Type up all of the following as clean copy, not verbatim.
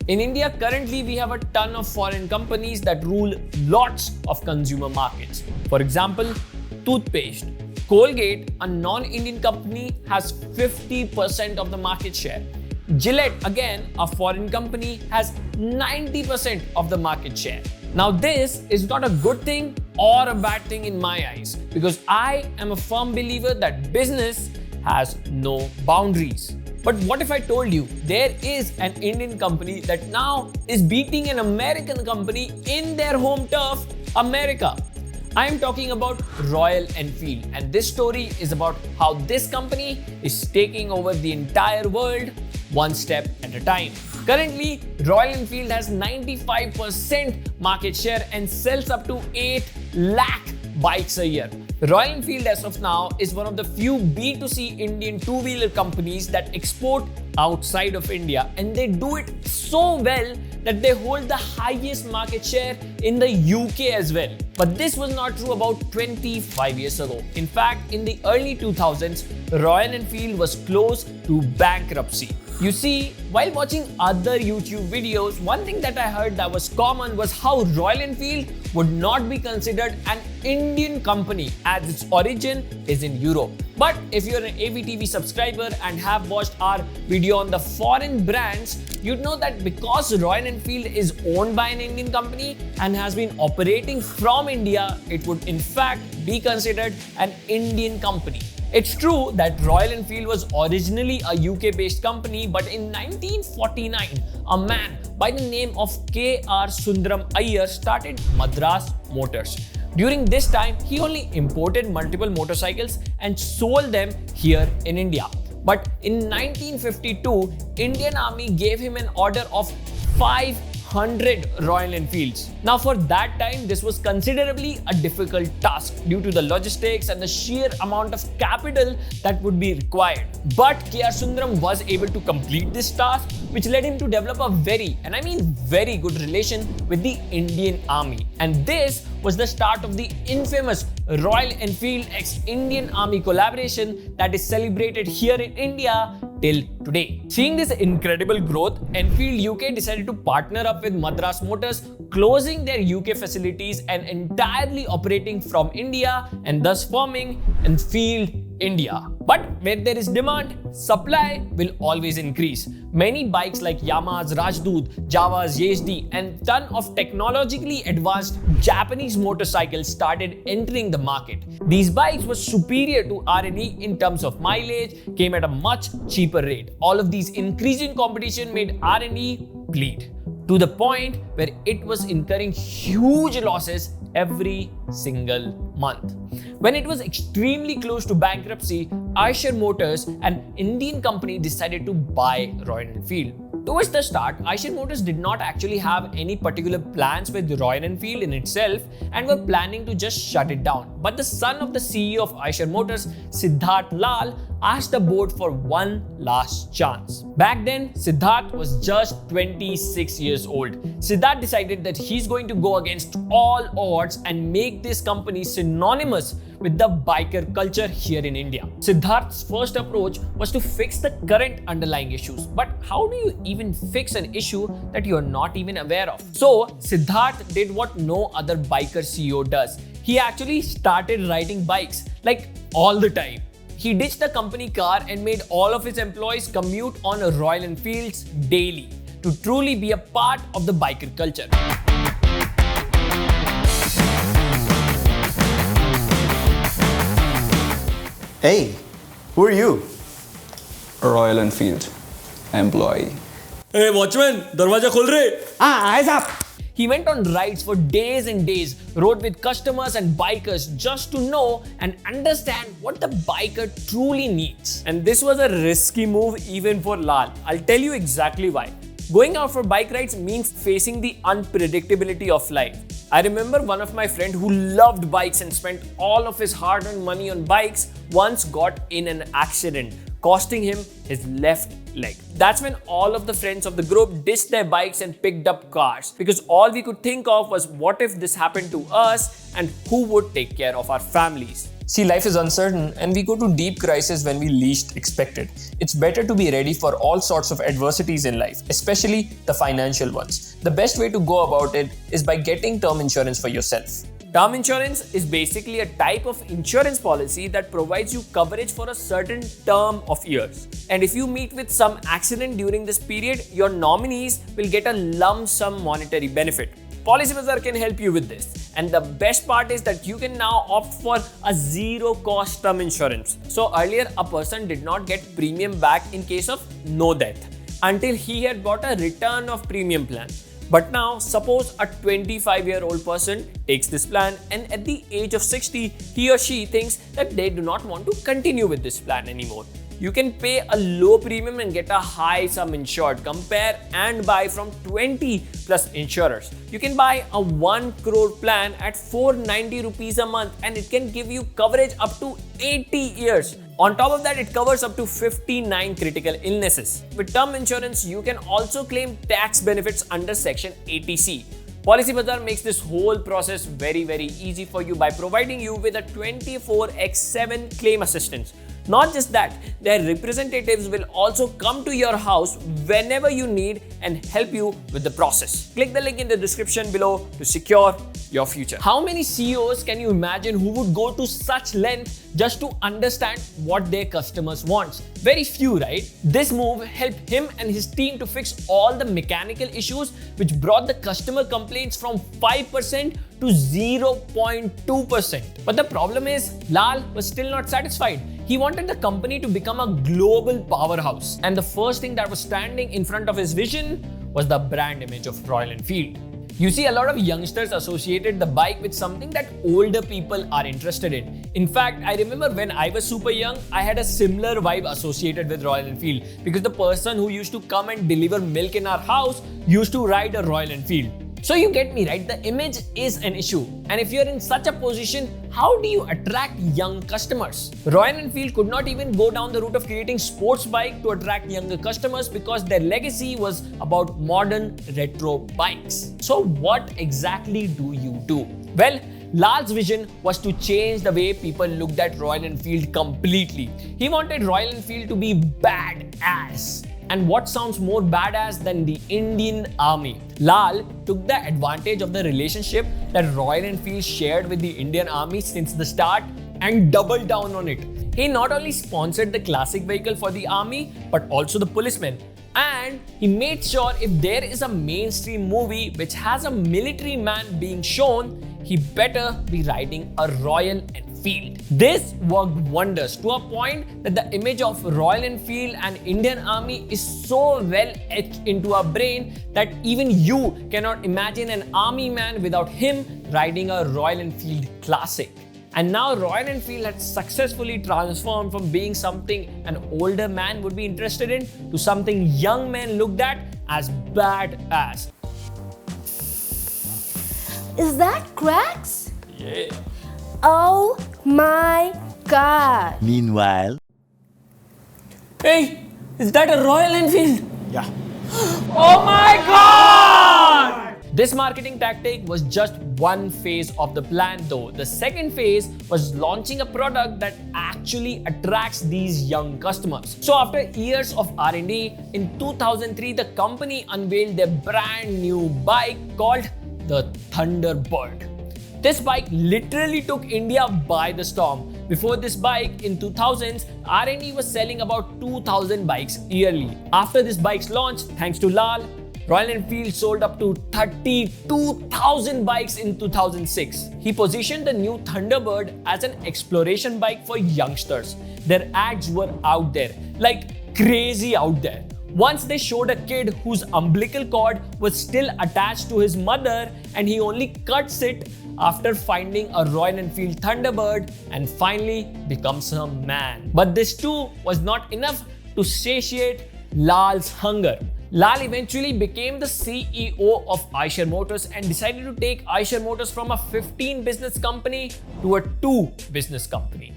In India, currently we have a ton of foreign companies that rule lots of consumer markets. For example, toothpaste. Colgate, a non-Indian company, has 50% of the market share. Gillette, again, a foreign company, has 90% of the market share. Now, this is not a good thing or a bad thing in my eyes, because I am a firm believer that business has no boundaries. But what if I told you there is an Indian company that now is beating an American company in their home turf, America? I am talking about Royal Enfield, and this story is about how this company is taking over the entire world one step at a time. Currently, Royal Enfield has 95% market share and sells up to 8 lakh bikes a year. Royal Enfield as of now is one of the few B2C Indian two-wheeler companies that export outside of India, and they do it so well that they hold the highest market share in the UK as well. But this was not true about 25 years ago. In fact, in the early 2000s, Royal Enfield was close to bankruptcy. You see, while watching other YouTube videos, one thing that I heard that was common was how Royal Enfield would not be considered an Indian company as its origin is in Europe. But if you're an AVTV subscriber and have watched our video on the foreign brands, you'd know that because Royal Enfield is owned by an Indian company and has been operating from India, it would in fact be considered an Indian company. It's true that Royal Enfield was originally a UK-based company, but in 1949, a man by the name of K.R. Sundaram Iyer started Madras Motors. During this time, he only imported multiple motorcycles and sold them here in India. But in 1952, Indian Army gave him an order of 500 Royal Enfields. Now, for that time, this was considerably a difficult task due to the logistics and the sheer amount of capital that would be required. But K.R. Sundaram was able to complete this task, which led him to develop a very, and I mean very good relation with the Indian Army. And this was the start of the infamous Royal Enfield ex-Indian Army collaboration that is celebrated here in India till today. Seeing this incredible growth, Enfield UK decided to partner up with Madras Motors, closing their UK facilities and entirely operating from India, and thus forming Enfield India. But where there is demand, supply will always increase. Many bikes like Yamaha's Rajdoot, Java's YHD, and ton of technologically advanced Japanese motorcycles started entering the market. These bikes were superior to R&D in terms of mileage, came at a much cheaper rate. All of these increasing competition made R&D bleed, to the point where it was incurring huge losses every single month. When it was extremely close to bankruptcy, Eicher Motors, an Indian company, decided to buy Royal Enfield. Towards the start, Eicher Motors did not actually have any particular plans with Royal Enfield in itself and were planning to just shut it down. But the son of the CEO of Eicher Motors, Siddharth Lal, asked the board for one last chance. Back then, Siddharth was just 26 years old. Siddharth decided that he's going to go against all odds and make this company synonymous with the biker culture here in India. Siddharth's first approach was to fix the current underlying issues. But how do you even fix an issue that you're not even aware of? So Siddharth did what no other biker CEO does. He actually started riding bikes, like all the time. He ditched the company car and made all of his employees commute on Royal Enfields daily to truly be a part of the biker culture. Hey, who are you? Royal Enfield employee. Hey watchman, darwaja khol rahe. Eyes up! He went on rides for days and days, rode with customers and bikers just to know and understand what the biker truly needs. And this was a risky move even for Lal. I'll tell you exactly why. Going out for bike rides means facing the unpredictability of life. I remember one of my friends who loved bikes and spent all of his hard-earned money on bikes once got in an accident. costing him his left leg. That's when all of the friends of the group ditched their bikes and picked up cars, because all we could think of was what if this happened to us and who would take care of our families. See, life is uncertain and we go to deep crisis when we least expect it. It's better to be ready for all sorts of adversities in life, especially the financial ones. The best way to go about it is by getting term insurance for yourself. Term insurance is basically a type of insurance policy that provides you coverage for a certain term of years. And if you meet with some accident during this period, your nominees will get a lump sum monetary benefit. Policybazaar can help you with this. And the best part is that you can now opt for a zero-cost term insurance. So earlier, a person did not get premium back in case of no death until he had bought a return of premium plan. But now, suppose a 25-year-old person takes this plan and at the age of 60, he or she thinks that they do not want to continue with this plan anymore. You can pay a low premium and get a high sum insured. Compare and buy from 20 plus insurers. You can buy a 1 crore plan at 490 rupees a month and it can give you coverage up to 80 years. On top of that, it covers up to 59 critical illnesses. With term insurance, you can also claim tax benefits under Section 80C. Policybazaar makes this whole process very easy for you by providing you with a 24/7 claim assistance. Not just that, their representatives will also come to your house whenever you need and help you with the process. Click the link in the description below to secure your future. How many CEOs can you imagine who would go to such length just to understand what their customers want? Very few, right? This move helped him and his team to fix all the mechanical issues which brought the customer complaints from 5% to 0.2%. But the problem is, Lal was still not satisfied. He wanted the company to become a global powerhouse. And the first thing that was standing in front of his vision was the brand image of Royal Enfield. You see, a lot of youngsters associated the bike with something that older people are interested in. In fact, I remember when I was super young, I had a similar vibe associated with Royal Enfield because the person who used to come and deliver milk in our house used to ride a Royal Enfield. So you get me, right? The image is an issue. And if you're in such a position, how do you attract young customers? Royal Enfield could not even go down the route of creating sports bike to attract younger customers because their legacy was about modern retro bikes. So what exactly do you do? Well, Lal's vision was to change the way people looked at Royal Enfield completely. He wanted Royal Enfield to be badass. And what sounds more badass than the Indian Army? Lal took the advantage of the relationship that Royal Enfield shared with the Indian Army since the start and doubled down on it. He not only sponsored the classic vehicle for the army, but also the policemen. And he made sure if there is a mainstream movie which has a military man being shown, he better be riding a Royal Enfield. This worked wonders to a point that the image of Royal Enfield and Indian Army is so well etched into our brain that even you cannot imagine an army man without him riding a Royal Enfield classic. And now Royal Enfield has successfully transformed from being something an older man would be interested in to something young men looked at as badass. Is that cracks? Yeah. Oh my god. Meanwhile, Hey, is that a Royal Enfield? yeah. Oh my god! This marketing tactic was just one phase of the plan though. The second phase was launching a product that actually attracts these young customers. So after years of R&D, in 2003, the company unveiled their brand new bike called the Thunderbird. This bike literally took India by the storm. Before this bike, in 2000s, R&D was selling about 2,000 bikes yearly. After this bike's launch, thanks to Lal, Royal Enfield sold up to 32,000 bikes in 2006. He positioned the new Thunderbird as an exploration bike for youngsters. Their ads were out there, like crazy out there. Once they showed a kid whose umbilical cord was still attached to his mother and he only cuts it after finding a Royal Enfield Thunderbird and finally becomes a man. But this too was not enough to satiate Lal's hunger. Lal eventually became the CEO of Eicher Motors and decided to take Eicher Motors from a 15 business company to a 2 business company.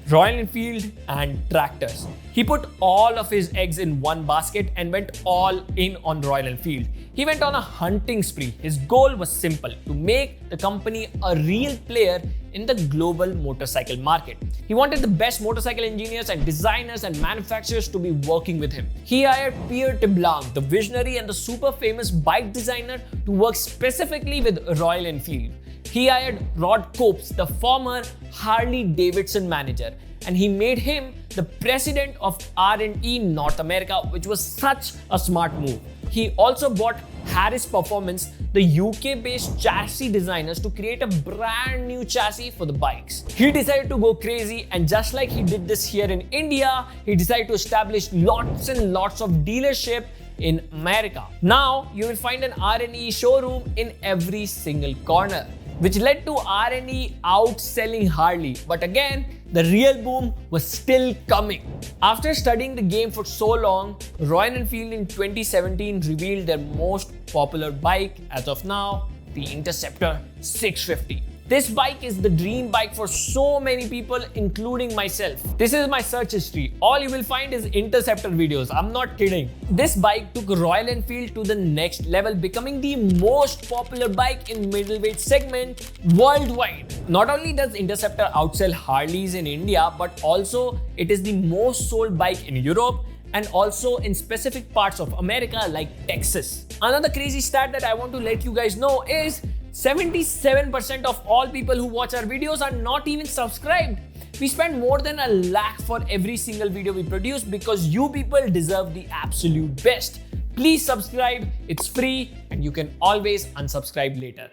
Royal Enfield and tractors. He put all of his eggs in one basket and went all in on Royal Enfield. He went on a hunting spree. His goal was simple: to make the company a real player in the global motorcycle market. He wanted the best motorcycle engineers and designers and manufacturers to be working with him. He hired Pierre Teblanc, the visionary and the super famous bike designer, to work specifically with Royal Enfield. He hired Rod Copes, the former Harley Davidson manager, and he made him the president of R&E North America, which was such a smart move. He also bought Harris Performance, the UK-based chassis designers, to create a brand new chassis for the bikes. He decided to go crazy, and just like he did this here in India, he decided to establish lots and lots of dealership in America. Now you will find an R&E showroom in every single corner, which led to R&E outselling Harley. But again, the real boom was still coming. After studying the game for so long, Royal Enfield in 2017 revealed their most popular bike as of now, the Interceptor 650. This bike is the dream bike for so many people, including myself. This is my search history. All you will find is Interceptor videos. I'm not kidding. This bike took Royal Enfield to the next level, becoming the most popular bike in middleweight segment worldwide. Not only does Interceptor outsell Harleys in India, but also it is the most sold bike in Europe and also in specific parts of America like Texas. Another crazy stat that I want to let you guys know is 77% of all people who watch our videos are not even subscribed. We spend more than $1 lakh for every single video we produce because you people deserve the absolute best. Please subscribe, it's free and you can always unsubscribe later.